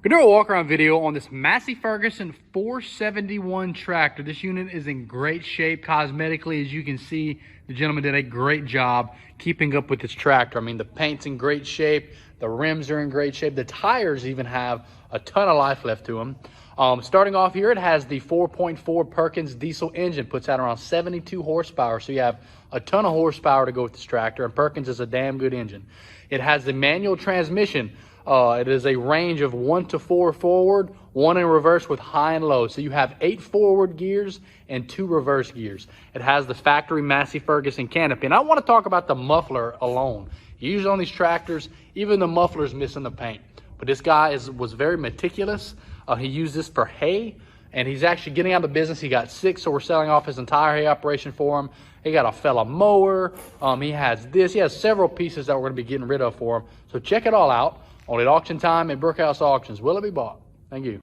We're doing a walk around video on this Massey Ferguson 471 tractor. This unit is in great shape cosmetically. As you can see, the gentleman did a great job keeping up with this tractor. I mean, the paint's in great shape, the rims are in great shape, the tires even have a ton of life left to them. Starting off here, it has the 4.4 Perkins diesel engine, puts out around 72 horsepower, so you have a ton of horsepower to go with this tractor, and Perkins is a damn good engine. It has the manual transmission. It is a range of 1 to 4 forward, 1 in reverse with high and low. So you have 8 forward gears and 2 reverse gears. It has the factory Massey Ferguson canopy. And I want to talk about the muffler alone. Usually on these tractors, even the muffler's missing the paint. But this guy was very meticulous. He used this for hay, and he's actually getting out of the business. He got sick, so we're selling off his entire hay operation for him. He got a fella mower. He has this. He has several pieces that we're going to be getting rid of for him. So check it all out. Only at auction time at Brookhouse Auctions. Will it be bought? Thank you.